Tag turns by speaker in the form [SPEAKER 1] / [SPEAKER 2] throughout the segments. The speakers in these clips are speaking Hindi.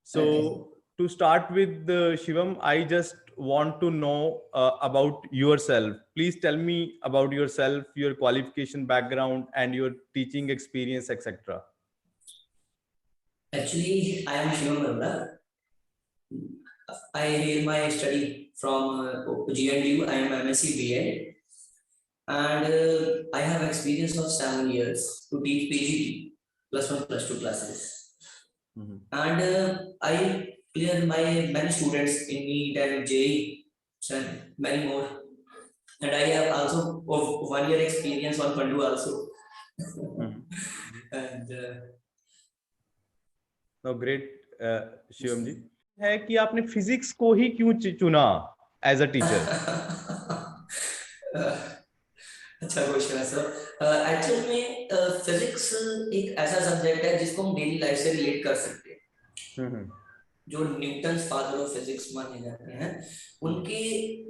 [SPEAKER 1] So
[SPEAKER 2] Okay.
[SPEAKER 1] to start with, Shivam, I just want to know about yourself. Please tell me about yourself, your qualification background, and your teaching experience, etc.
[SPEAKER 2] Actually, I am Shivam Nanda. I hail my study from GNDU. I am MSc BA, and I have experience of 7 years to teach PGT, plus one, plus two classes. And I cleared my many students in NEET and JEE, and many more. And I have also of 1 year experience on Pandu also. And
[SPEAKER 1] No, great, Shivam जी है कि आपने फिजिक्स को ही क्यों चुना एज अ टीचर?
[SPEAKER 2] अच्छा क्वेश्चन है सर। एक्चुअल में फिजिक्स एक ऐसा सब्जेक्ट है जिसको हम डेली लाइफ से रिलेट कर सकते हैं। जो न्यूटन फादर ऑफ फिजिक्स माने जाते हैं, उनके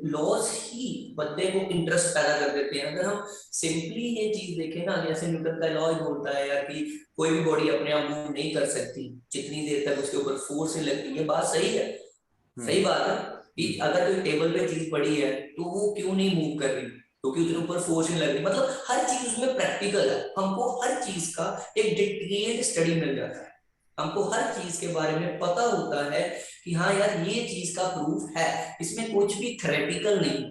[SPEAKER 2] लॉज ही बंदे को इंटरेस्ट पैदा कर देते हैं। अगर हम सिंपली ये चीज देखें ना, जैसे न्यूटन का लॉ बोलता है यार कि कोई भी बॉडी अपने आप मूव नहीं कर सकती जितनी देर तक उसके ऊपर फोर्स नहीं लगती। ये बात सही है, सही बात है कि अगर कोई टेबल पे चीज पड़ी है तो वो क्यों नहीं मूव कर रही, क्योंकि उसके ऊपर फोर्स नहीं लग रही। मतलब हर चीज उसमें प्रैक्टिकल है, हमको हर चीज का एक डिटेल्ड स्टडी मिल जाता है, हमको हर चीज के बारे में पता होता है कि हाँ यार ये चीज का प्रूफ है, इसमें कुछ भी थ्योरेटिकल नहीं।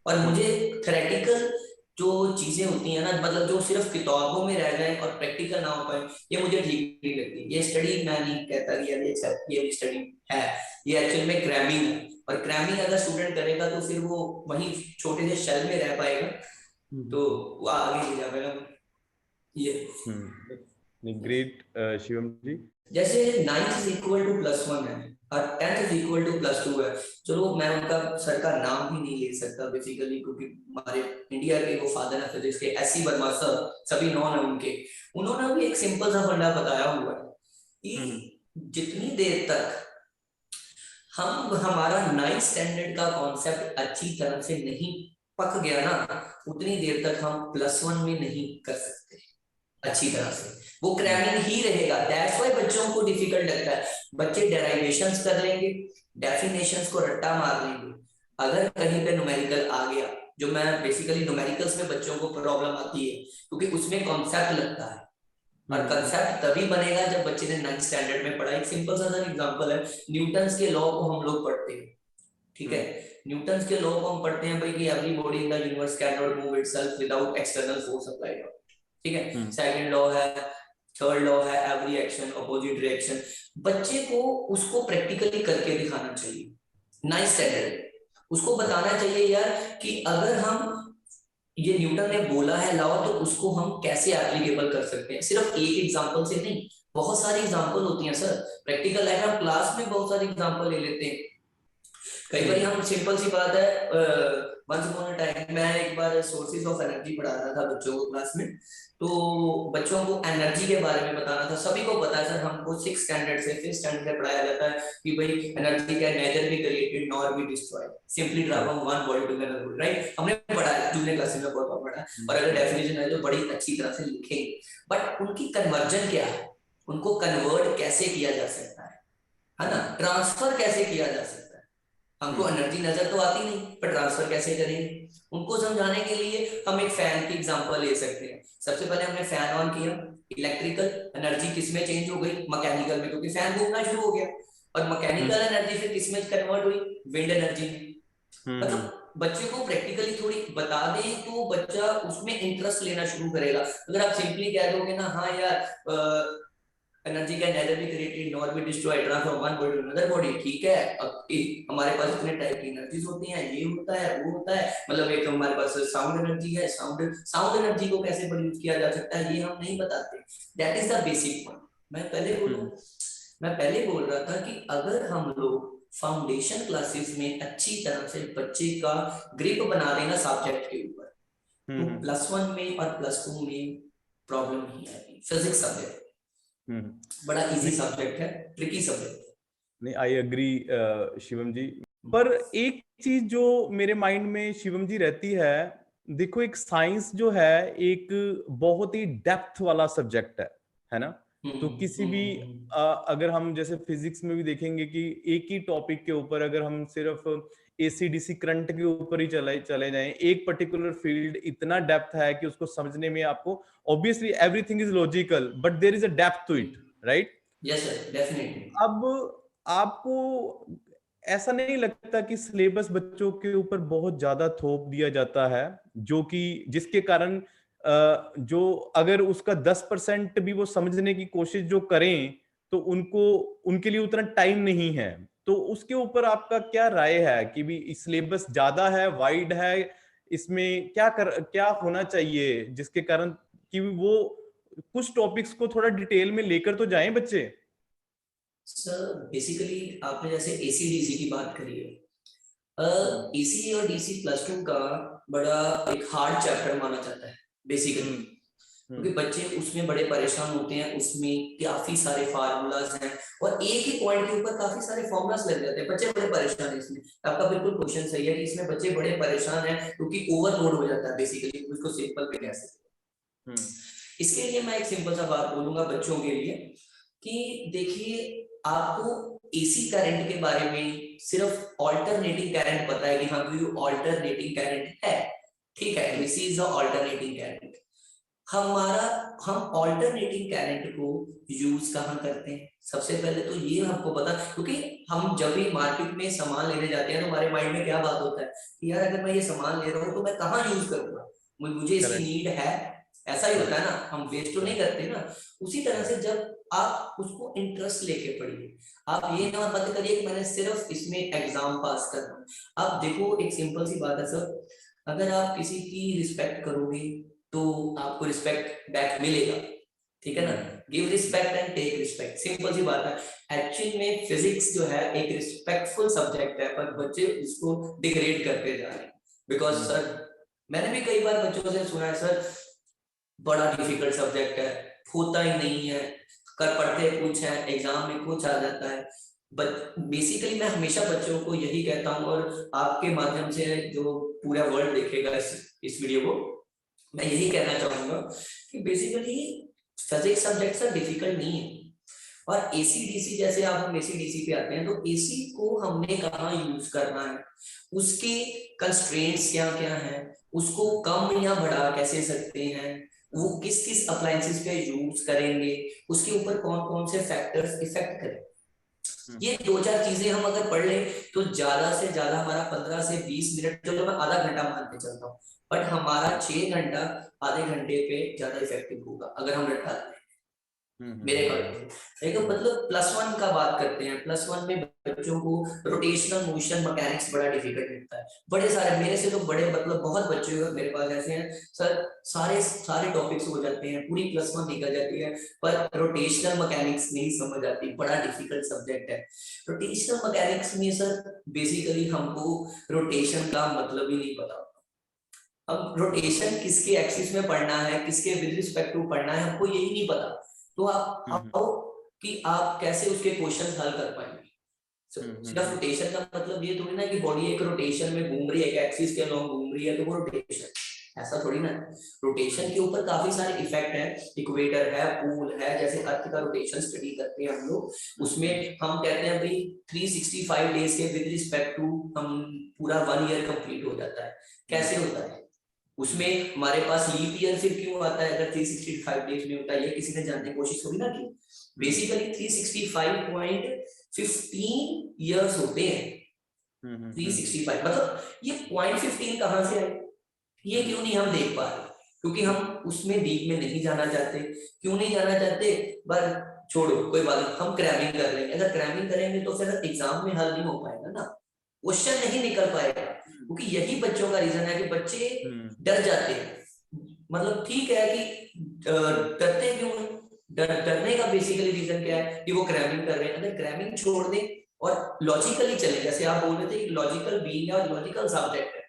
[SPEAKER 2] और मुझे थ्योरेटिकल जो चीजें होती है ना, मतलब जो सिर्फ किताबों में रह जाए और प्रैक्टिकल ना हो पाए, ये मुझे ठीक नहीं लगती। ये स्टडी मैं नहीं कहता कि ये स्टडी है, ये एक्चुअल में क्रैमिंग है। और क्रैमिंग अगर स्टूडेंट करेगा तो फिर वो वहीं छोटे से शेल में रह पाएगा, तो वो आगे नहीं जा पाएगा। ये
[SPEAKER 1] ग्रेट शिवम जी।
[SPEAKER 2] जैसे 9th इज इक्वल टू +1 है और 10th इज इक्वल टू +2 है। चलो मैं उनका सर का नाम भी नहीं ले सकता बेसिकली, क्योंकि हमारे इंडिया के वो फादर है फिजिक्स के, एस.सी. वर्मा सर, सभी नॉन है उनके। उन्होंने भी एक सिंपल सा फंडा बताया हुआ है कि जितनी देर तक हम हमारा 9th स्टैंडर्ड का कॉन्सेप्ट अच्छी तरह से नहीं पक गया ना, उतनी देर तक हम +1 में नहीं कर सकते अच्छी तरह से। वो क्रैमिंग ही रहेगा। दैट्स व्हाई बच्चों को डिफिकल्ट लगता है। बच्चे डेरिवेशंस कर लेंगे, डेफिनेशंस को रट्टा मार लेंगे। अगर कहीं पे न्यूमेरिकल आ गया, जो मैं बेसिकली न्यूमेरिकल्स में बच्चों को प्रॉब्लम आती है क्योंकि उसमें कॉन्सेप्ट लगता है, और कॉन्सेप्ट तभी बनेगा जब बच्चे ने 9th स्टैंडर्ड में पढ़ा। एक सिंपल सा एग्जांपल है, न्यूटन्स के लॉ को हम लोग पढ़ते हैं, ठीक है। न्यूटन्स के लॉ को हम पढ़ते हैं भाई कि every body in the universe can not move itself without external force applied, ठीक है। सेकंड लॉ है, थर्ड लॉ है, एवरी एक्शन अपोजिट रिएक्शन। बच्चे को उसको प्रैक्टिकली करके दिखाना चाहिए। 9th स्टैंडर्ड उसको बताना चाहिए यार कि अगर हम ये न्यूटन ने बोला है लॉ, तो उसको हम कैसे एप्लीकेबल कर सकते हैं। सिर्फ एक एग्जांपल से नहीं, बहुत सारी एग्जांपल होती हैं सर। प्रैक्टिकल लाइफ में क्लास में बहुत सारी एग्जांपल ले लेते हैं। कई बार हम सिंपल सी बात है, वंस अपॉन अ टाइम मैं एक बार सोर्सेज ऑफ एनर्जी पढ़ा रहा था बच्चों को क्लास में। तो बच्चों को एनर्जी के बारे में बताना था। सभी को पता है सर, हमको 6th स्टैंडर्ड से 5th स्टैंडर्ड से पढ़ाया जाता है कि भाई energy can neither be created nor be destroyed, simply transform one body to another, right. हमने पढ़ा है जूनियर क्लास में, बहुत पढ़ा है। और अगर डेफिनेशन है तो बड़ी अच्छी तरह से लिखेंगे, बट उनकी कन्वर्जन क्या है, उनको कन्वर्ट कैसे किया जा सकता है ना, ट्रांसफर कैसे किया जा सकता है। हमको एनर्जी नजर तो आती नहीं, पर ट्रांसफर कैसे करेंगे, उनको समझाने के लिए हम एक फैन की एग्जांपल ले सकते हैं। सबसे पहले हमने फैन ऑन किया, इलेक्ट्रिकल एनर्जी किसमें चेंज हो गई, मैकेनिकल में, क्योंकि फैन घूमना शुरू हो गया। और मैकेनिकल एनर्जी फिर किसमें कन्वर्ट हुई, विंड एनर्जी में। मतलब बच्चे को प्रैक्टिकली थोड़ी बता दें तो बच्चा उसमें इंटरेस्ट लेना शुरू करेगा। अगर आप सिंपली कह दोगे ना हाँ यार energy can neither be created nor be destroyed, transform one body to another body, ठीक है। अब हमारे पास इतने टाइप की एनर्जीज होती हैं, ये होता है वो होता है। मतलब एक हमारे पास साउंड एनर्जी है, साउंड एनर्जी को कैसे प्रोड्यूस किया जा सकता है ये हम नहीं बताते। That is the basic point. मैं पहले बोल रहा था कि अगर हम लोग फाउंडेशन क्लासेस में अच्छी तरह से बच्चे का ग्रिप बना लेना सब्जेक्ट के ऊपर, तो +1 में और +2 में प्रॉब्लम नहीं आएगी। फिजिक्स सब्जेक्ट बड़ा इजी सब्जेक्ट है, ट्रिकी सब्जेक्ट है।
[SPEAKER 1] नहीं, आई एग्री शिवम जी। पर एक चीज जो मेरे माइंड में शिवम जी रहती है, देखो एक साइंस जो है एक बहुत ही डेप्थ वाला सब्जेक्ट है ना। तो किसी भी अगर हम जैसे फिजिक्स में भी देखेंगे कि एक ही टॉपिक के ऊपर अगर हम सिर्फ एसीडीसी करंट के ऊपर ही चले चले जाएं, एक पर्टिकुलर फील्ड इतना डेप्थ है कि उसको समझने में आपको, obviously everything is logical but there is a depth to it, right?
[SPEAKER 2] Yes sir, definitely.
[SPEAKER 1] अब आपको ऐसा नहीं लगता कि सिलेबस बच्चों के ऊपर बहुत ज्यादा थोप दिया जाता है, जो कि जिसके कारण जो अगर उसका 10% भी वो समझने की कोशिश जो करें तो उनको, उनके लिए उतना टाइम नहीं है। तो उसके ऊपर आपका क्या राय है कि भी सिलेबस ज्यादा है, वाइड है, इसमें क्या होना चाहिए जिसके कारण कि वो कुछ टॉपिक्स को थोड़ा डिटेल में लेकर तो जाएं बच्चे?
[SPEAKER 2] सर बेसिकली आपने जैसे एसी डीसी की बात करी है, एसी और डीसी प्लस टू का बड़ा एक हार्ड चैप्टर माना जाता है बेसिकली, क्योंकि बच्चे उसमें बड़े परेशान होते हैं, उसमें काफी सारे फार्मूलाज हैं और एक ही पॉइंट के ऊपर काफी सारे फॉर्मूलाज लग जाते हैं, बच्चे बड़े परेशान हैं इसमें। आपका बिल्कुल क्वेश्चन सही है कि इसमें बच्चे बड़े परेशान हैं क्योंकि ओवरलोड हो जाता है बेसिकली, उसको सिंपल पे कह सकते हैं। इसके लिए मैं एक सिंपल सा बात बोलूंगा बच्चों के लिए कि देखिए, आपको एसी करंट के बारे में सिर्फ ऑल्टरनेटिंग करंट पता है कि हाँ कोई ऑल्टरनेटिंग करंट है, ठीक है, this is a alternating current. हमारा हम ऑल्टरनेटिंग करंट को यूज कहाँ करते हैं, सबसे पहले तो ये हमको पता, क्योंकि हम जब भी मार्केट में सामान लेने जाते हैं तो हमारे माइंड में क्या बात होता है कि यार अगर मैं ये सामान ले रहा हूँ तो मैं कहाँ यूज करूंगा, मुझे इसकी नीड है, ऐसा ही होता है ना, हम वेस्ट तो नहीं करते ना। उसी तरह से जब आप उसको इंटरेस्ट लेके पढ़िए, आप ये ना मत करिए कि मैंने सिर्फ इसमें एग्जाम पास करना है। आप देखो एक सिंपल सी बात है सर, अगर आप किसी की रिस्पेक्ट करोगे तो आपको रिस्पेक्ट बैक मिलेगा, ठीक है ना, give respect and take respect, simple सी बात है। एक्चुअल में फिजिक्स जो है एक रिस्पेक्टफुल सब्जेक्ट है, पर बच्चे इसको डिग्रेड करते जा रहे हैं। बिकॉज सर मैंने भी कई बार बच्चों से सुना है सर बड़ा डिफिकल्ट सब्जेक्ट है, होता ही नहीं है, कर पढ़ते कुछ है एग्जाम में कुछ आ जाता है। बट बेसिकली मैं हमेशा बच्चों को यही कहता हूँ, और आपके माध्यम से जो पूरा वर्ल्ड देखेगा इस वीडियो को, मैं यही कहना चाहूंगा कि basically physics subject sir difficult नहीं है। और एसीडीसी, जैसे आप हम एसीडीसी पे आते हैं तो एसी को हमने कहाँ यूज करना है, उसके कंस्ट्रेंट्स क्या क्या है, उसको कम या बढ़ा कैसे सकते हैं, वो किस किस अप्लायंसेस पे यूज करेंगे, उसके ऊपर कौन कौन से फैक्टर्स इफेक्ट करें, ये दो चार चीजें हम अगर पढ़ ले तो ज्यादा से ज्यादा हमारा 15 से 20 मिनट, चलो मैं आधा घंटा मान के चलता हूँ, बट हमारा 6 घंटा आधे घंटे पे ज्यादा इफेक्टिव होगा अगर हम रटा लें मेरे अकॉर्डिंग। देखो मतलब प्लस वन का बात करते हैं, प्लस वन में बच्चों को रोटेशनल मोशन मैकेनिक्स बड़ा डिफिकल्ट लगता है, बड़े सारे मेरे से तो बड़े मतलब बहुत बच्चे मेरे पास ऐसे हैं सर, सारे सारे टॉपिक्स हो जाते हैं, पूरी प्लस वन निकल जाती है, पर रोटेशनल मैकेनिक्स नहीं समझ आती, बड़ा डिफिकल्ट सब्जेक्ट है। रोटेशनल मैकेनिक्स में सर बेसिकली हमको रोटेशन का मतलब ही नहीं पता, अब रोटेशन किसके एक्सिस में पढ़ना है, किसके विद रिस्पेक्ट टू पढ़ना है, हमको यही नहीं पता, तो आप आओ कि आप कैसे उसके क्वेश्चन हल कर पाएंगे। सिर्फ रोटेशन का मतलब ये थोड़ी ना कि बॉडी एक रोटेशन में घूम रही है, एक एक्सिस के अलॉन्ग घूम रही है तो वो रोटेशन, ऐसा थोड़ी ना। रोटेशन के ऊपर काफी सारे इफेक्ट हैं, इक्वेटर है, पोल है, जैसे अर्थ का रोटेशन स्टडी करते हैं हम लोग, उसमें हम कहते हैं भाई 365 डेज के विद रिस्पेक्ट टू हम पूरा 1 ईयर कंप्लीट हो जाता है, कैसे होता है, उसमें हमारे पास लीप ईयर फिर क्यों आता है अगर 365 डेज में होता है, ये किसी ने जानने की कोशिश थोड़ी ना की। बेसिकली 365.15 इयर्स होते हैं, 365 मतलब ये 0.15 कहां से आए, ये क्यों नहीं हम देख पा रहे, क्योंकि हम उसमें डीप में नहीं जाना चाहते, क्यों नहीं जाना चाहते, पर छोड़ो कोई बात नहीं, हम क्रैमिंग कर लेंगे, अगर क्रैमिंग करेंगे तो फिर एग्जाम में हल नहीं हो पाएगा ना, क्वेश्चन नहीं निकल पाएगा, क्योंकि यही बच्चों का रीजन है कि बच्चे डर जाते हैं। मतलब ठीक है कि डरते क्यों, डरने का बेसिकली रीजन क्या है कि वो क्रैमिंग कर रहे हैं, अगर क्रैमिंग छोड़ दें और लॉजिकली चले, जैसे आप बोल रहे थे कि लॉजिकल बीइंग और लॉजिकल सब्जेक्ट है,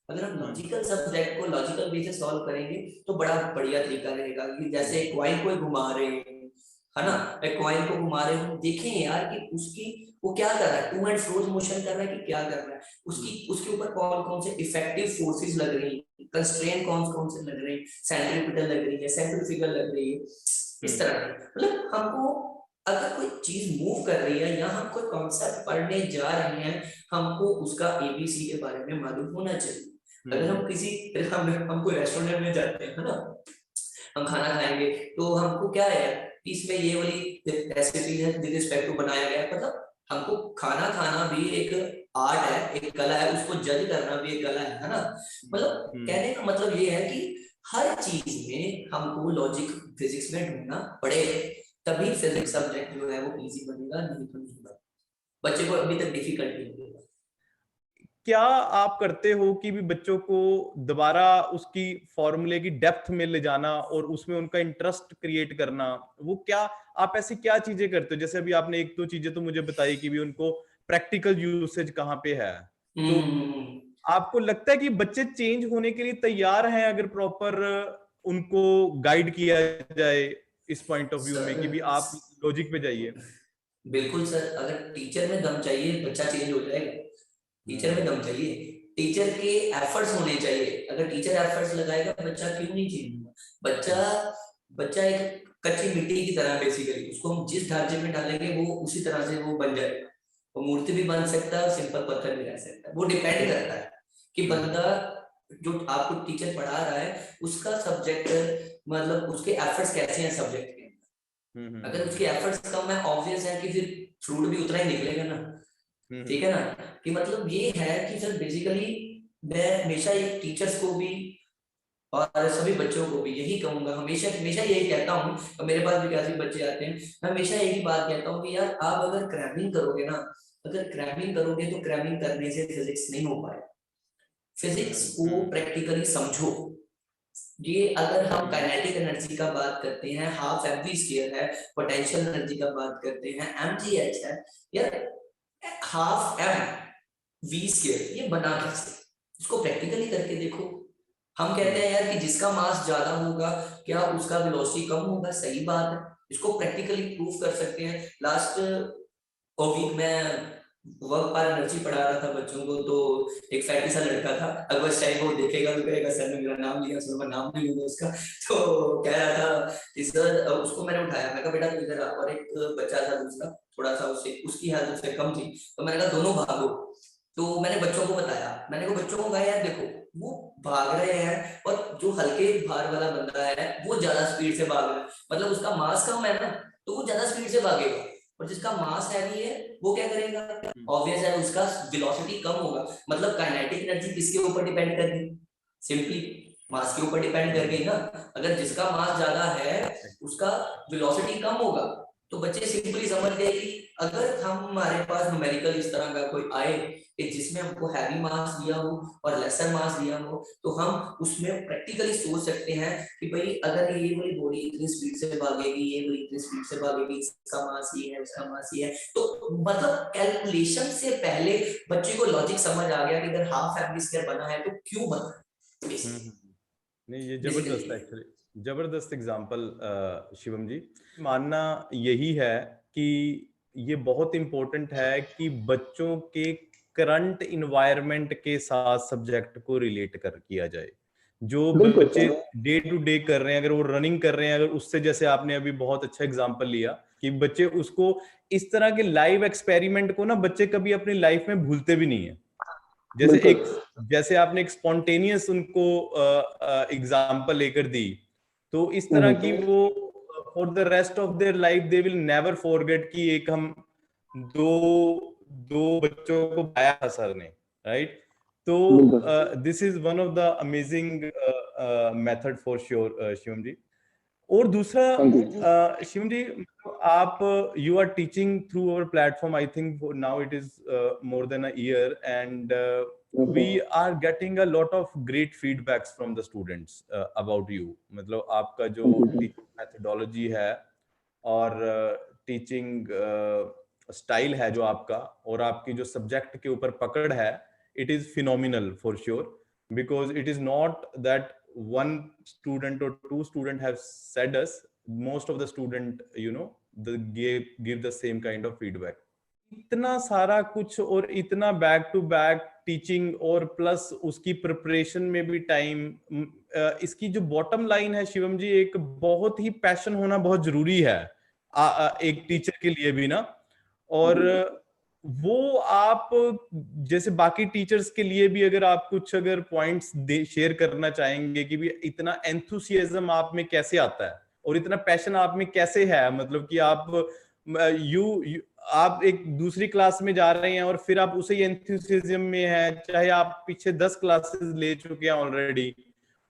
[SPEAKER 2] अगर हम लॉजिकल सब्जेक्ट को लॉजिकल वे से सॉल्व करेंगे तो बड़ा बढ़िया तरीका रहेगा, कि जैसे कॉइन को घुमा रहे हैं, है ना, एक कॉइन को घुमा रहे हो, देखें यार कि उसकी वो क्या कर रहा है, टू एंड फ्रोज मोशन कर रहा है कि क्या कर रहा है, उसकी उसके ऊपर कौन कौन से इफेक्टिव फोर्सेस लग रही हैं, कंस्ट्रेंट कौन कौन से लग रहे हैं, सेंट्रीपिटल लग रही है, सेंट्रीफ्यूगल लग रही है, इस तरह मतलब हमको अगर कोई चीज मूव कर रही है या हम कोई कॉन्सेप्ट पढ़ने जा रहे हैं, हमको उसका एबीसी के बारे में मालूम होना चाहिए। अगर हम किसी हम कोई रेस्टोरेंट में जाते हैं, है ना, हम खाना खाएंगे, तो हमको क्या है, इसमें ये वाली रेसिपी है विद रिस्पेक्ट टू बनाया गया है, मतलब हमको खाना खाना भी एक आर्ट है, एक कला है, उसको जज करना भी एक कला है ना। मतलब कहने का मतलब ये है कि हर चीज में हमको लॉजिक फिजिक्स में ढूंढना पड़ेगा, तभी फिजिक्स सब्जेक्ट जो है वो इजी बनेगा, नहीं तो नहीं बनेगा, बच्चे को अभी तक डिफिकल्ट नहीं होगा।
[SPEAKER 1] क्या आप करते हो कि भी बच्चों को दोबारा उसकी फॉर्मूले की डेप्थ में ले जाना और उसमें उनका इंटरेस्ट क्रिएट करना, वो क्या आप ऐसी क्या चीजें करते हो? जैसे अभी आपने एक दो चीजें तो मुझे बताई कि भी उनको प्रैक्टिकल यूसेज कहाँ पे है, तो आपको लगता है कि बच्चे चेंज होने के लिए तैयार हैं अगर प्रॉपर उनको गाइड किया जाए इस पॉइंट ऑफ व्यू में कि भी आप लॉजिक पे जाइए?
[SPEAKER 2] बिल्कुल सर, अगर टीचर में दम चाहिए बच्चा चेंज हो जाएगा। टीचर में दम चाहिए, टीचर के एफर्ट्स होने चाहिए, अगर टीचर एफर्ट्स लगाएगा बच्चा क्यों नहीं चेंज होगा। बच्चा बच्चा एक कच्ची मिट्टी की तरह बेसिकली, उसको हम जिस ढांचे में डालेंगे वो उसी तरह से वो बन जाएगा। वो मूर्ति भी बन सकता है और सिंपल पत्थर भी रह सकता है, वो डिपेंड करता है कि बंदा जो आपको टीचर पढ़ा रहा है उसका सब्जेक्ट मतलब उसके एफर्ट्स कैसे हैं सब्जेक्ट के। अगर उसके एफर्ट्स कम है, ऑब्वियस है कि फिर फ्रूट भी उतना ही निकलेगा ना। ठीक है ना, कि मतलब ये है कि सर बेसिकली मैं हमेशा एक टीचर्स को भी और सभी बच्चों को भी यही कहूंगा, हमेशा हमेशा यही कहता हूँ, और मेरे पास भी काफी बच्चे आते हैं, मैं हमेशा यही बात कहता हूँ कि यार आप अगर क्रैमिंग करोगे ना, अगर क्रैमिंग करोगे तो क्रैमिंग करने से फिजिक्स नहीं हो पाएगा। फिजिक्स को प्रैक्टिकली समझो। ये अगर हम काइनेटिक एनर्जी का बात करते हैं, हाफ एम वी स्क्वायर है, पोटेंशियल एनर्जी का बात करते हैं एम जी एच है, यार हाफ एम वी स्क्वायर ये बना कैसे, इसको प्रैक्टिकली करके देखो। हम कहते हैं यार कि जिसका मास ज्यादा होगा क्या उसका वेलोसिटी कम होगा, सही बात है, इसको प्रैक्टिकली प्रूव कर सकते हैं। लास्ट वीक में वर्क पर एनर्जी पढ़ा रहा था बच्चों को, तो एक फैटी सा लड़का था, अगर टाइम वो देखेगा तो कहेगा सर ने मेरा नाम लिया, सर मैं नाम नहीं लूंगा उसका, तो कह रहा था कि सर, उसको मैंने उठाया, मैं कहा बेटा तू इधर आ, और एक बच्चा था दूसरा थोड़ा सा उससे उसकी हेल्थ उससे कम थी, तो मैंने कहा दोनों भागो। तो मैंने बच्चों को बताया, मैंने कहा बच्चों को कहा यार देखो वो भाग रहे हैं, और जो हल्के भार वाला बंदा है वो ज्यादा स्पीड से भाग रहा है, मतलब उसका मास कम है ना, तो वो ज्यादा स्पीड से भागेगा, और जिसका मास हैवी है वो क्या करेगा, ऑब्वियस है उसका वेलोसिटी कम होगा। मतलब काइनेटिक एनर्जी किसके ऊपर डिपेंड कर गई, सिंपली मास के ऊपर डिपेंड कर गई ना। अगर जिसका मास ज्यादा है उसका वेलोसिटी कम होगा, तो बच्चे सिंपली समझ गए कि अगर हमारे पास न्यूमेरिकल इस तरह का कोई आए कि जिसमें हमको हैवी मास दिया हो और लेसर मास दिया हो, तो हम उसमें प्रैक्टिकली सोच सकते हैं कि भाई अगर ये वाली बॉडी इतनी स्पीड से भागेगी, ये वाली इतनी स्पीड से भागेगी, इसका मास ये है, उसका मास ये है, तो मतलब कैलकुलेशन से पहले बच्चे को लॉजिक समझ आ गया कि अगर हाफ एम स्क्वायर बना है तो क्यों बना।
[SPEAKER 1] नहीं, ये जबरदस्त है एक्चुअली, जबरदस्त एग्जांपल शिवम जी। मानना यही है कि ये बहुत इंपॉर्टेंट है कि बच्चों के करंट इन्वायरमेंट के साथ सब्जेक्ट को रिलेट कर किया जाए। जो बच्चे डे टू डे कर रहे हैं, अगर वो रनिंग कर रहे हैं, अगर उससे, जैसे आपने अभी बहुत अच्छा एग्जांपल लिया कि बच्चे उसको इस तरह के लाइव एक्सपेरिमेंट को ना बच्चे कभी अपनी लाइफ में भूलते भी नहीं है। जैसे आपने एक स्पॉन्टेनियस उनको एग्जांपल लेकर दी, तो इस तरह की वो for the rest of their life they will never forget कि एक हम दो दो बच्चों को पाया था सर ने, राइट? तो this is one of the amazing method for sure Shivam ji. और दूसरा शिवम जी, आप you are teaching through our platform, I think now it is more than a year, and we are getting a lot of great feedbacks from the students about you। मतलब आपका जो टीचिंग मेथोडोलॉजी है और टीचिंग स्टाइल है जो आपका, और आपकी जो सब्जेक्ट के ऊपर पकड़ है, it is phenomenal for sure, because it is not that one student or two student have said us, most of the student, you know, they give the same kind of feedback। इतना सारा कुछ और इतना बैक टू बैक टीचिंग और प्लस उसकी प्रिपरेशन में भी टाइम, इसकी जो बॉटम लाइन है शिवम जी, एक बहुत ही पैशन होना बहुत जरूरी है एक टीचर के लिए भी ना। और वो आप जैसे बाकी टीचर्स के लिए भी अगर आप कुछ अगर पॉइंट्स शेयर करना चाहेंगे कि भी इतना एंथुसियाज्म आप में कैसे आता है और इतना पैशन आप में कैसे है, मतलब कि आप आप एक दूसरी क्लास में जा रहे हैं और फिर आप उसे एंथुसियाज्म में है, चाहे आप पीछे 10 क्लासेस ले चुके हैं ऑलरेडी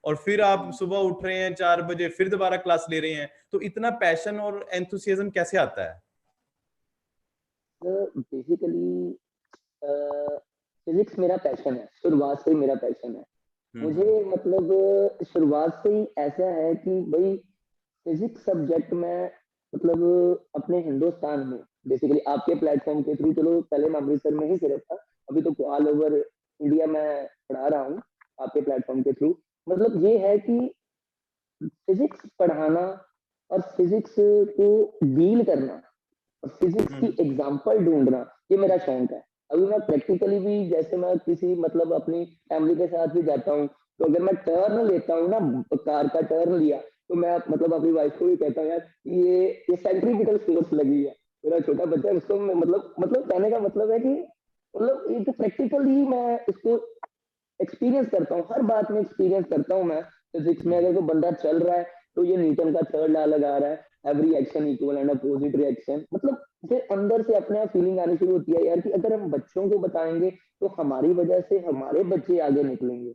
[SPEAKER 1] और फिर आप सुबह उठ रहे हैं 4 बजे फिर दोबारा क्लास ले रहे हैं, तो इतना पैशन और एंथुसियाज्म कैसे आता है?
[SPEAKER 3] बेसिकली फिजिक्स मेरा पैशन है, शुरुआत से ही मेरा पैशन है। मुझे मतलब शुरुआत से ही ऐसा है कि भाई फिजिक्स सब्जेक्ट में मतलब अपने हिंदुस्तान में बेसिकली आपके प्लेटफॉर्म के थ्रू, चलो पहले मैं अमृतसर में ही सिर्फ था, अभी तो ऑल ओवर इंडिया में पढ़ा रहा हूँ आपके प्लेटफॉर्म के थ्रू। मतलब ये है कि फिजिक्स पढ़ाना और फिजिक्स को डील करना और फिजिक्स की एग्जाम्पल ढूंढना, ये मेरा शौक है। अभी मैं प्रैक्टिकली भी, जैसे मैं किसी मतलब अपनी फैमिली के साथ भी जाता हूँ, तो अगर मैं टर्न लेता हूँ ना, कार का टर्न लिया, तो मैं मतलब अपनी वाइफ को भी कहता हूँ यार ये सेंट्रीपिटल फोर्स लगी है। मेरा छोटा बच्चा है, उसको मतलब कहने का मतलब है कि मतलब एक प्रैक्टिकली मैं इसको एक्सपीरियंस करता हूँ, हर बात में एक्सपीरियंस करता हूँ मैं। फिजिक्स में अगर कोई बंदा चल रहा है तो ये न्यूटन का थर्ड लॉ लगा रहा है, every action equal and opposite reaction. मतलब फिर अंदर से अपने आप फीलिंग आनी शुरू होती है यार कि अगर हम बच्चों को बताएंगे तो हमारी वजह से हमारे बच्चे आगे निकलेंगे,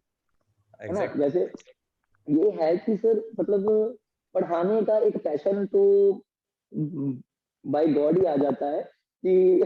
[SPEAKER 3] है ना।
[SPEAKER 1] Exactly.
[SPEAKER 3] जैसे ये है कि सर मतलब पढ़ाने का एक पैशन तो बाय गॉड ही आ जाता है कि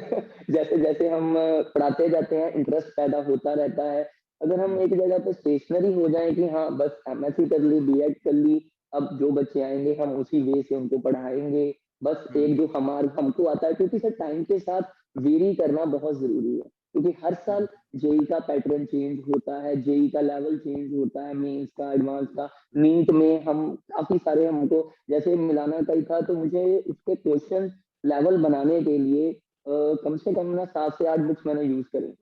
[SPEAKER 3] जैसे जैसे हम पढ़ाते जाते हैं इंटरेस्ट पैदा होता रहता है। अगर हम एक जगह पे स्टेशनरी हो जाए कि हाँ बस एमएससी कर ली, बीएड कर ली, अब जो बच्चे आएंगे हम उसी वे से उनको पढ़ाएंगे, बस एक जो हमको आता है, क्योंकि सर टाइम के साथ वेरी करना बहुत जरूरी है, क्योंकि हर साल जेई का पैटर्न चेंज होता है, जेई का लेवल चेंज होता है, मेंस का, एडवांस का। नीट में हम काफी सारे, हमको जैसे मिलाना का ही था तो मुझे उसके क्वेश्चन लेवल बनाने के लिए कम से कम ना 7 से 8 बुक्स मैंने यूज करे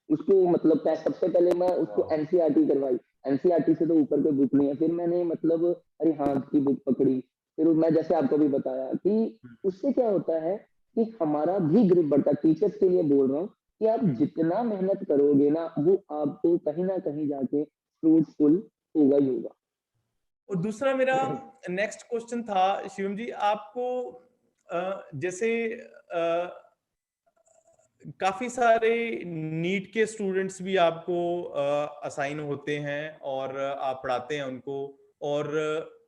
[SPEAKER 3] उसको। मतलब सबसे पहले मैं उसको एनसीईआरटी करवाई, एनसीईआरटी से तो ऊपर कोई बुक नहीं है। फिर मैंने मतलब अरिहंत की बुक पकड़ी, फिर मैं जैसे आपको भी बताया कि उससे क्या होता है कि हमारा भी ग्रिप बढ़ता है। टीचर्स के लिए बोल रहा हूँ कि आप जितना मेहनत करोगे ना, वो आपको कहीं ना कहीं जाके फ्रूटफुल होगा ही होगा।
[SPEAKER 1] और दूसरा मेरा नेक्स्ट क्वेश्चन था शिवम जी, आपको जैसे काफी सारे नीट के स्टूडेंट्स भी आपको असाइन होते हैं और आप पढ़ाते हैं उनको, और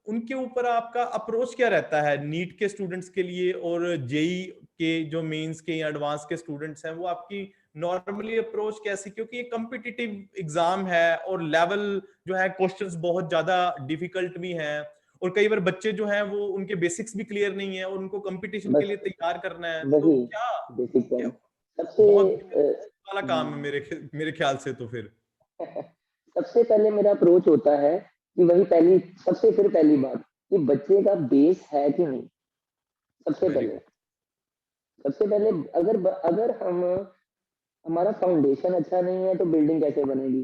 [SPEAKER 1] उनके ऊपर आपका अप्रोच क्या रहता है नीट के स्टूडेंट्स के लिए, और जेई के जो मेंस के या एडवांस के स्टूडेंट्स हैं वो आपकी नॉर्मली अप्रोच कैसी, क्योंकि ये कॉम्पिटिटिव एग्जाम है और लेवल जो है क्वेश्चंस बहुत ज्यादा डिफिकल्ट भी हैं, और कई बार बच्चे जो हैं वो उनके बेसिक्स भी क्लियर नहीं है और उनको कंपटीशन के
[SPEAKER 3] बस
[SPEAKER 1] लिए तैयार करना है, तो
[SPEAKER 3] वही
[SPEAKER 1] क्या
[SPEAKER 3] बेसिक
[SPEAKER 1] क्या
[SPEAKER 3] पॉइंट सबसे
[SPEAKER 1] बहुत वाला काम है मेरे ख्याल से तो फिर।
[SPEAKER 3] सबसे पहले मेरा अप्रोच होता है कि वही पहली सबसे फिर पहली बात कि बच्चे का बेस है कि नहीं। सबसे
[SPEAKER 1] वेरी
[SPEAKER 3] पहले
[SPEAKER 1] गुड।
[SPEAKER 3] सबसे पहले अगर अगर हम हमारा फाउंडेशन अच्छा नहीं है तो बिल्डिंग कैसे बनेगी।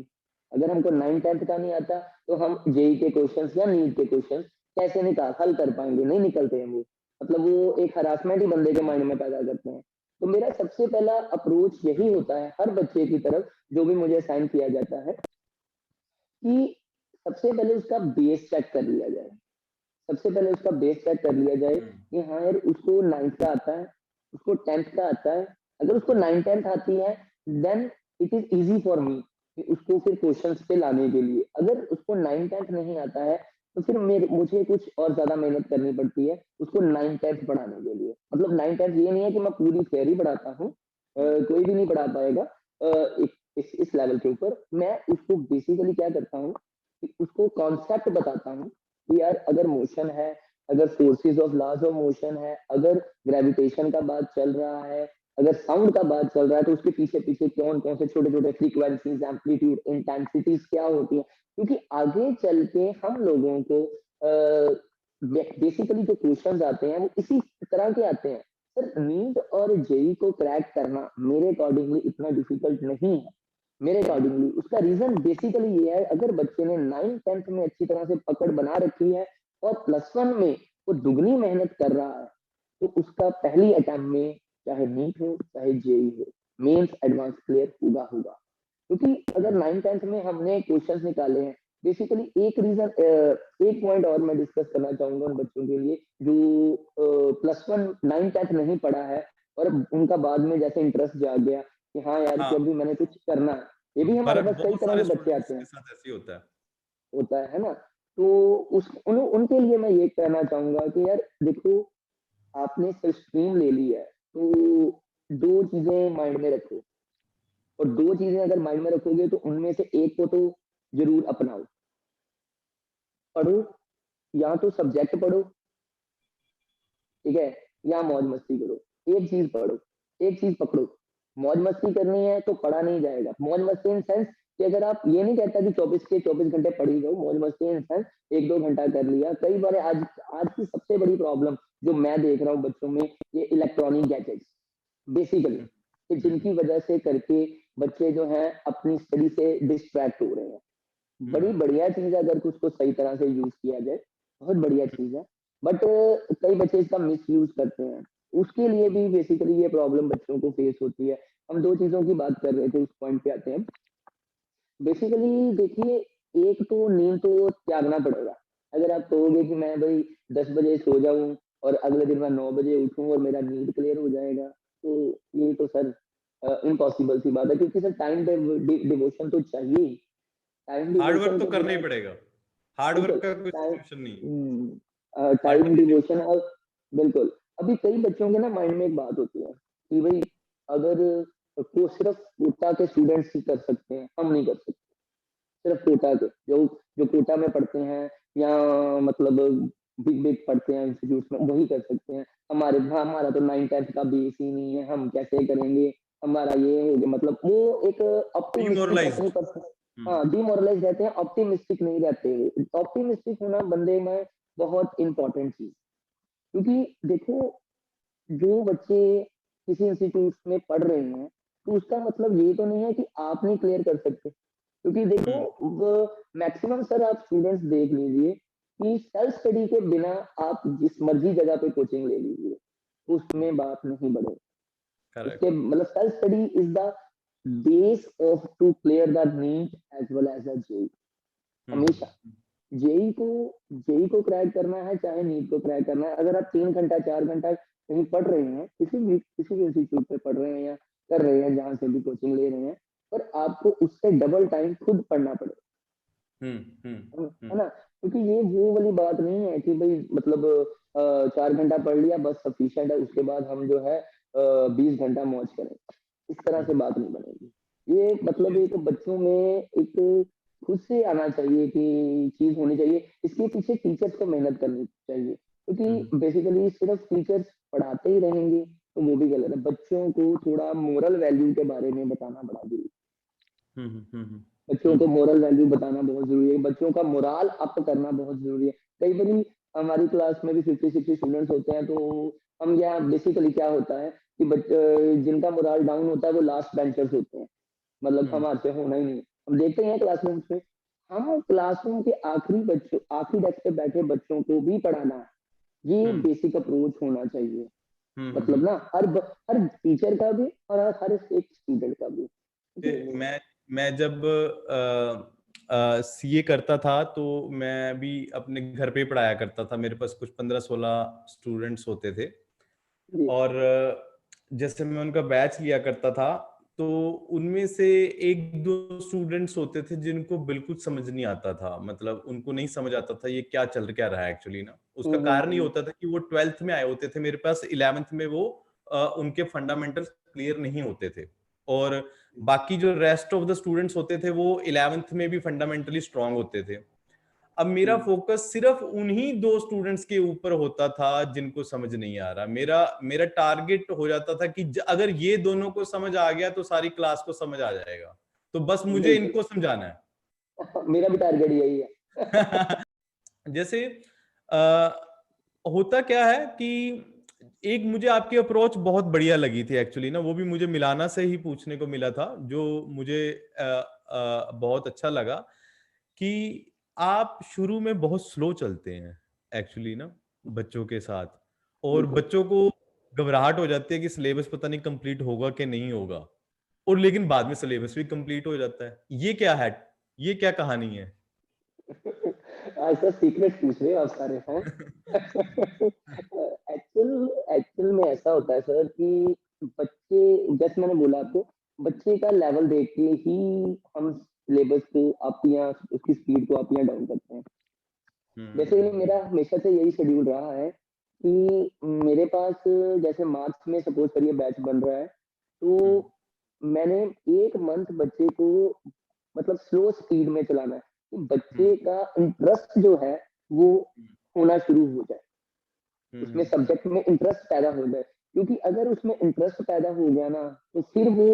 [SPEAKER 3] अगर हमको 9th 10th का नहीं आता तो हम जेई के क्वेश्चंस या नीट के क्वेश्चंस कैसे हल कर पाएंगे, नहीं निकलते हैं वो। मतलब वो एक हरासमेंट ही बंदे के माइंड में पैदा करते हैं। तो मेरा सबसे पहला अप्रोच यही होता है हर बच्चे की तरफ जो भी मुझे असाइन किया जाता है कि सबसे पहले उसका बेस चेक कर लिया जाए। सबसे पहले उसका बेस चेक कर लिया जाए कि हाँ यार उसको 9th का आता है, उसको 10th का आता है। अगर उसको 9th 10th आती है then it is easy for me कि उसको फिर क्वेश्चंस पे लाने के लिए। अगर उसको 9th 10th नहीं आता है तो फिर मुझे कुछ और ज्यादा मेहनत करनी पड़ती है उसको 9th 10th पढ़ाने के लिए। मतलब 9th 10th ये नहीं है कि मैं पूरी थियरी पढ़ाता हूँ, कोई भी नहीं पढ़ा पाएगा इस लेवल के ऊपर। मैं उसको बेसिकली क्या करता हूँ कि उसको कॉन्सेप्ट बताता हूँ कि यार अगर मोशन है, अगर forces of laws of motion है, अगर ग्रेविटेशन का बात चल रहा है, अगर साउंड का बात चल रहा है, तो उसके पीछे पीछे कौन कौन से छोटे छोटे फ्रीक्वेंसीज, एम्पलीट्यूड, इंटेंसिटीज क्या होती है। क्योंकि आगे चल के हम लोगों को बेसिकली जो क्वेश्चन आते हैं वो इसी तरह के आते हैं सर नीट और जेई को क्रैक करना मेरे अकॉर्डिंगली इतना डिफिकल्ट नहीं है। मेरे अकॉर्डिंगली उसका रीजन बेसिकली ये है, अगर बच्चे ने 9th 10th में अच्छी तरह से पकड़ बना रखी है और +1 में वो दुगनी मेहनत कर रहा है, तो उसका पहली अटेम्प्ट में चाहे नीट हो चाहे जेई हो, मेंस एडवांस क्लियर होगा होगा। क्योंकि अगर 9th 10th में हमने क्वेश्चंस निकाले हैं, बेसिकली एक रीजन, एक पॉइंट और मैं डिस्कस करना चाहूंगा उन बच्चों के लिए जो +1 9th 10th नहीं पढ़ा है और उनका बाद में जैसे इंटरेस्ट जाग गया कि हाँ यार कि
[SPEAKER 1] हाँ,
[SPEAKER 3] अभी मैंने कुछ करना है। ये भी हमारे
[SPEAKER 1] पर
[SPEAKER 3] पास कई
[SPEAKER 1] बहुत
[SPEAKER 3] तरह
[SPEAKER 1] सारे
[SPEAKER 3] के बच्चे
[SPEAKER 1] स्टूडेंट्स
[SPEAKER 3] आते
[SPEAKER 1] के
[SPEAKER 3] हैं,
[SPEAKER 1] साथ ऐसे ही होता है।
[SPEAKER 3] होता है ना? तो उनके लिए मैं ये कहना चाहूंगा कि यार देखो, आपने सिर्फ स्ट्रीम ले ली है, तो दो चीजें माइंड में रखो, और दो चीजें अगर माइंड में रखोगे तो उनमें से एक को तो जरूर अपनाओ। पढ़ो, या तो सब्जेक्ट पढ़ो, ठीक है, या मौज मस्ती करो। एक चीज पढ़ो, एक चीज पकड़ो। मौज मस्ती करनी है तो पढ़ा नहीं जाएगा। मौज मस्ती इन सेंस कि अगर आप, ये नहीं कहता कि 24 के 24 घंटे पढ़ ही जाओ, मौज मस्ती इन सेंस 1-2 घंटा कर लिया। कई बार आज आज की सबसे बड़ी प्रॉब्लम जो मैं देख रहा हूँ बच्चों में, ये इलेक्ट्रॉनिक गैजेट्स बेसिकली,
[SPEAKER 1] हम्म,
[SPEAKER 3] कि जिनकी वजह से करके बच्चे जो हैं अपनी स्टडी से डिस्ट्रैक्ट हो रहे हैं। बड़ी बढ़िया चीज है अगर उसको सही तरह से यूज किया जाए, बहुत बढ़िया चीज है। बट कई बच्चे इसका मिस यूज करते हैं, उसके लिए भी बेसिकली ये प्रॉब्लम बच्चों को फेस होती है। हम दो चीजों की बात कर रहे थे, उस पॉइंट पे आते हैं। बेसिकली देखिए, एक तो नींद तो त्यागना पड़ेगा। अगर आप कहोगे कि मैं भाई 10 बजे सो जाऊं और अगले दिन मैं 9 बजे उठूं और मेरा नींद क्लियर हो जाएगा, तो ये तो सर इम्पॉसिबल सी बात है, क्योंकि सर टाइम डिवोशन तो चाहिए ही। टाइम
[SPEAKER 1] हार्ड वर्क
[SPEAKER 3] डिवोशन
[SPEAKER 1] तो
[SPEAKER 3] के
[SPEAKER 1] करना ही
[SPEAKER 3] बिना,
[SPEAKER 1] पड़ेगा। हार्ड
[SPEAKER 3] बिल्कुल,
[SPEAKER 1] वर्क का कोई
[SPEAKER 3] टाइम
[SPEAKER 1] सोल्यूशन नहीं है। हार्ड
[SPEAKER 3] टाइम
[SPEAKER 1] वर्क ही
[SPEAKER 3] डिवोशन और बिल्कुल। अभी कई बच्चों के ना माइंड में एक बात होती है कि भाई अगर वो सिर्फ कोटा के स्टूडेंट्स ही कर सकते हैं, हम नहीं कर सकते। सिर्फ कोटा के जो जो कोटा में पढ़ते हैं या मतलब बिग बिग पढ़ते हैं इंस्टीट्यूट में, वही कर सकते हैं। हमारा तो 9th 10th का बेस ही नहीं है, हम कैसे करेंगे, हमारा ये हो गया। मतलब वो एक ऑप्टिमिस्टिक अपनी
[SPEAKER 1] डिमोरलाइज्ड।
[SPEAKER 3] पर्सन, हाँ डिमोरलाइज रहते हैं, ऑप्टिमिस्टिक नहीं रहते। ऑप्टिमिस्टिक होना बंदे में बहुत इंपॉर्टेंट चीज। क्योंकि देखो, जो बच्चे किसी इंस्टीट्यूट में पढ़ रहे हैं, तो उसका मतलब ये तो नहीं है कि आप नहीं क्लियर कर सकते। क्योंकि देखो, मैक्सिमम सर आप स्टूडेंट्स देख लीजिए कि सेल्फ स्टडी के बिना आप जिस मर्जी जगह पे कोचिंग ले लीजिए, उसमें बात नहीं बढ़े। उसके
[SPEAKER 1] करेक्ट।
[SPEAKER 3] मतलब self study is the base of to clear the NEET as well as the JEE. हमेशा जेई को क्रैक करना है चाहे नीट को क्रैक करना है, अगर आप 3 घंटा 4 घंटा कहीं पढ़ रहे हैं, किसी भी इंस्टीट्यूट पे पढ़ रहे हैं या कर रहे हैं, जहां से भी कोचिंग ले रहे हैं, पर आपको उससे डबल टाइम खुद पढ़ना पड़ेगा। है ना? क्योंकि ये वो वाली बात नहीं है कि भाई मतलब 4 घंटा पढ़ लिया बस सफिशिएंट है, उसके बाद हम जो है 20 घंटा मौज करें। इस तरह से बात नहीं बनेगी। ये मतलब एक बच्चों में एक खुद से आना चाहिए कि चीज होनी चाहिए। इसके पीछे टीचर्स को मेहनत करनी चाहिए, क्योंकि बेसिकली सिर्फ टीचर्स पढ़ाते ही रहेंगे तो वो भी गलत है। बच्चों को थोड़ा मोरल वैल्यू के बारे में बताना बड़ा जरूरी है। बच्चों को मोरल वैल्यू बताना बहुत जरूरी है, बच्चों का मोराल अप करना बहुत जरूरी है। कई बार हमारी क्लास में भी 50-60 स्टूडेंट्स होते हैं, तो हम यहाँ बेसिकली क्या होता है कि जिनका मोराल डाउन होता है वो लास्ट बेंचर्स होते हैं। मतलब हमारे से होना ही नहीं। हम देखते हैं क्लासरूम में, हम क्लासरूम के आखिरी डेस्क पे बैठे बच्चों को भी पढ़ाना है। ये बेसिक अप्रोच होना चाहिए। मतलब ना हर टीचर का भी और हर एक स्टूडेंट का भी।
[SPEAKER 1] मैं जब सीए करता था तो मैं भी अपने घर पे ही पढ़ाया करता था। मेरे पास कुछ 15-16 स्टूडेंट्स होते थे
[SPEAKER 3] जी
[SPEAKER 1] और जैसे मैं उनका बैच लिया करता था तो उनमें से 1-2 स्टूडेंट्स होते थे जिनको बिल्कुल समझ नहीं आता था। मतलब उनको नहीं समझ आता था ये क्या रहा है एक्चुअली ना। उसका कारण ये
[SPEAKER 3] हम्म।
[SPEAKER 1] होता था कि वो 12th में आए होते थे मेरे पास, 11th में वो उनके फंडामेंटल्स क्लियर नहीं होते थे। और बाकी जो रेस्ट ऑफ द स्टूडेंट्स होते थे वो 11th में भी फंडामेंटली स्ट्रांग होते थे। अब मेरा फोकस सिर्फ उन्हीं 2 स्टूडेंट्स के ऊपर होता था जिनको समझ नहीं आ रहा। मेरा मेरा टारगेट हो जाता था कि अगर ये दोनों को समझ आ गया तो सारी क्लास को समझ आ जाएगा, तो बस मुझे
[SPEAKER 3] बिल्कुल
[SPEAKER 1] इनको समझाना है।
[SPEAKER 3] मेरा भी टारगेट यही है।
[SPEAKER 1] जैसे आ, होता क्या है कि एक मुझे आपकी अप्रोच बहुत बढ़िया लगी थी एक्चुअली ना, वो भी मुझे मिलाना से ही पूछने को मिला था, जो मुझे बहुत अच्छा लगा कि आप शुरू में बहुत स्लो चलते हैं एक्चुअली ना बच्चों के साथ, और
[SPEAKER 3] बिल्कुल।
[SPEAKER 1] बच्चों को घबराहट हो जाती है कि सिलेबस पता नहीं कंप्लीट होगा कि नहीं होगा, और लेकिन बाद में सिलेबस भी कंप्लीट हो जाता है। ये क्या है, ये क्या कहानी है?
[SPEAKER 3] आज सर सीक्रेट पूछ रहे हो आप सारे हैं। एक्चुअल एक्चुअल में ऐसा होता है सर कि बच्चे, जैसे मैंने बोला आपको, बच्चे का लेवल देख के ही हम सिलेबस को अप या उसकी स्पीड को अप या डाउन करते हैं। बेसिकली
[SPEAKER 1] हम्म।
[SPEAKER 3] मेरा हमेशा से यही शेड्यूल रहा है कि मेरे पास, जैसे मार्च में सपोज करिए बैच बन रहा है,
[SPEAKER 1] हम्म।
[SPEAKER 3] तो मैंने 1 मंथ बच्चे को मतलब स्लो स्पीड में चलाना है कि बच्चे का इंटरेस्ट जो है वो होना शुरू हो जाए, उसमें
[SPEAKER 1] हम्म।
[SPEAKER 3] सब्जेक्ट में इंटरेस्ट पैदा हो जाए। क्योंकि अगर उसमें इंटरेस्ट पैदा हो गया ना, तो फिर वो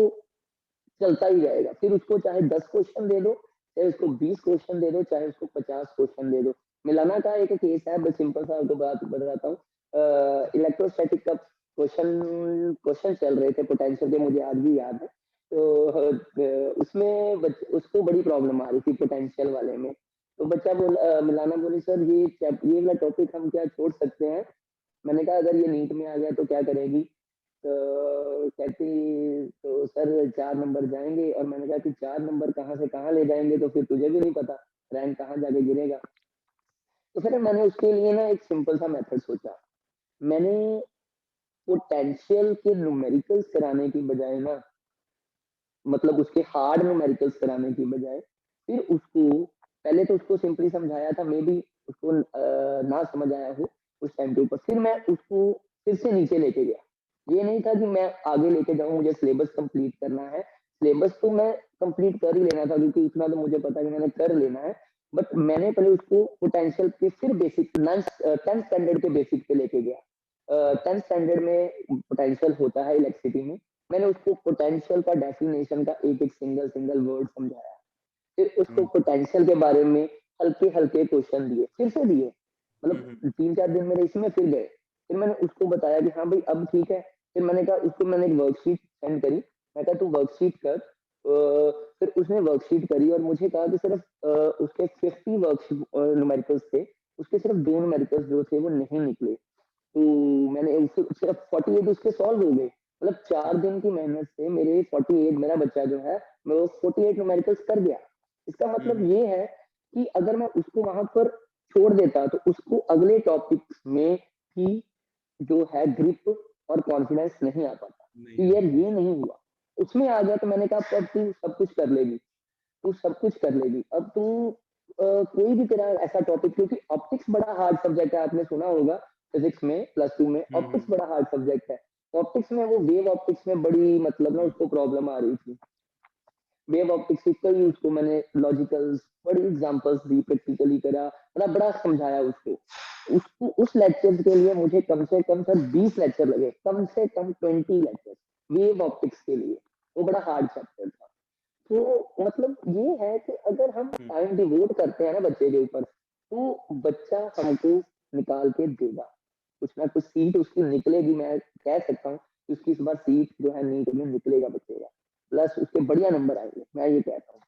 [SPEAKER 3] चलता ही जाएगा। फिर उसको चाहे 10 क्वेश्चन दे दो, चाहे उसको 20 क्वेश्चन दे दो, चाहे उसको 50 क्वेश्चन दे दो। मिलाना का एक केस है, बस सिंपल सा आपको बात बताता हूँ। इलेक्ट्रोस्टैटिक का क्वेश्चन चल रहे थे पोटेंशियल के, मुझे आज भी याद है। तो उसमें उसको बड़ी प्रॉब्लम आ रही थी पोटेंशियल वाले में। तो बच्चा मिलाना बोली, सर ये वाला टॉपिक हम क्या छोड़ सकते हैं? मैंने कहा अगर ये नीट में आ गया तो क्या करेगी? तो कहती तो सर 4 नंबर जाएँगे। और मैंने कहा कि 4 नंबर कहाँ से कहाँ ले जाएँगे, तो फिर तुझे भी नहीं पता, रैंक कहाँ जाके गिरेगा। तो फिर मैंने उसके लिए ना एक सिंपल सा मेथड सोचा। मैंने पोटेंशियल के न्यूमेरिकल्स कराने की बजाय ना, मतलब उसके हार्ड न्यूमेरिकल्स कराने की बजाय, फिर उसको पहले तो उसको सिंपली समझाया था, मे बी उसको ना समझ आया हो उस टाइम के ऊपर। फिर मैं उसको फिर से नीचे लेके गया। ये नहीं था कि मैं आगे लेके जाऊँ, मुझे सिलेबस कंप्लीट करना है। सिलेबस तो मैं कंप्लीट कर ही लेना था, क्योंकि इतना तो मुझे पता है कि मैंने कर लेना है। बट मैंने पहले उसको पोटेंशियल के फिर बेसिक 10th स्टैंडर्ड के बेसिक पे लेके गया। 10th स्टैंडर्ड में पोटेंशियल होता है इलेक्ट्रिसिटी में। मैंने उसको पोटेंशियल का डेफिनेशन का एक-एक सिंगल वर्ड समझाया। फिर उसको
[SPEAKER 1] हम्म।
[SPEAKER 3] पोटेंशियल के बारे में हल्के-हल्के क्वेश्चन दिए, फिर से दिए।
[SPEAKER 1] हम्म।
[SPEAKER 3] मतलब 3-4 दिन मेरे इसमें फिर गए। फिर मैंने उसको बताया कि हाँ भाई अब ठीक है। फिर मैंने कहा, उसको मैंने एक वर्कशीट सेंड करी। मैं कहा तू वर्कशीट कर। फिर उसने वर्कशीट करी और मुझे कहा कि सिर्फ उसके 50 न्यूमेरिकल्स थे, उसके सिर्फ 2 न्यूमेरिकल्स जो थे वो नहीं निकले। तो मैंने उससे सिर्फ 48 उसके सॉल्व हो गए। मतलब 4 दिन की मेहनत से मेरे 48, मेरा बच्चा जो है वो 48 न्यूमेरिकल्स कर गया। इसका मतलब
[SPEAKER 1] हम्म।
[SPEAKER 3] ये है कि अगर मैं उसको वहां पर छोड़ देता तो उसको अगले टॉपिक्स में भी जो है ग्रिप और कॉन्फिडेंस नहीं आ पाता। तो
[SPEAKER 1] नहीं आ
[SPEAKER 3] यार ये
[SPEAKER 1] पाता।
[SPEAKER 3] नहीं हुआ, उसमें आ गया। तो मैंने कहा अब तू सब कुछ कर लेगी, तू सब कुछ कर लेगी। अब तू कोई भी तेरा ऐसा टॉपिक, क्योंकि ऑप्टिक्स बड़ा हार्ड सब्जेक्ट है, आपने सुना होगा फिजिक्स में प्लस 2 में ऑप्टिक्स
[SPEAKER 1] हम्म।
[SPEAKER 3] बड़ा हार्ड सब्जेक्ट है। ऑप्टिक्स में वो वेव ऑप्टिक्स में बड़ी मतलब ना
[SPEAKER 1] हम्म।
[SPEAKER 3] उसको प्रॉब्लम आ रही थी। वेव ऑप्टिक्स की कई उसको मैंने लॉजिकल्स बड़ी एग्जांपल्स दी, प्रैक्टिकली करा, मतलब बड़ा समझाया उसको। उसको उस लेक्चर के लिए मुझे कम से कम सर 20 लेक्चर लगे, कम से कम 20 लेक्चर वेव ऑप्टिक्स के लिए। वो बड़ा हार्ड चैप्टर था। तो मतलब ये है कि अगर हम
[SPEAKER 1] हम्म।
[SPEAKER 3] टाइम डिवोट करते हैं ना बच्चे के ऊपर, तो बच्चा हमको निकाल के देगा। कुछ ना कुछ सीट उसकी निकलेगी, मैं कह सकता हूँ कि उसकी इस बार सीट जो है नीट में निकलेगा बच्चे का। प्लस उसके बढ़िया नंबर आएंगे, मैं ये कहता हूँ।